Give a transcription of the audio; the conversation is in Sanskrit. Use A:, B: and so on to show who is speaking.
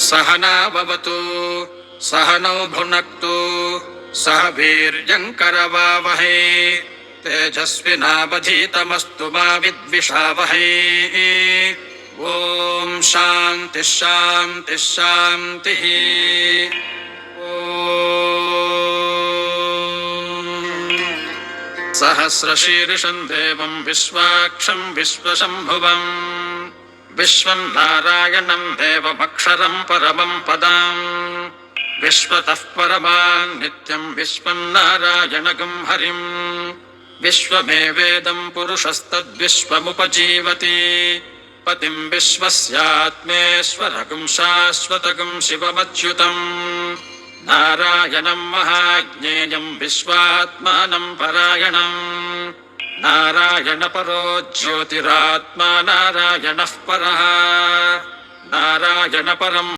A: सहना भवतु सहनौ भुनक्तु सह वीर्यङ्करवावहै तेजस्विनावधीतमस्तु मा विद्विषावहै ॐ शान्तिः शान्तिः शान्तिः सहस्रशीर्षं देवं विश्वाक्षं विश्वशम्भुवम् विश्वं नारायणं देवमक्षरं परमं पदम् विश्वतः परमान् नित्यं विश्वं नारायणगं हरिम् विश्वमेवेदं पुरुषस्तद्विश्वमुपजीवति पतिं विश्वस्यात्मेश्वरगं शाश्वतगं शिवमच्युतम् नारायणं महाज्ञेयं विश्वात्मानं परायणम् नारायणपरो ज्योतिरात्मा नारायणः परः नारायणपरम्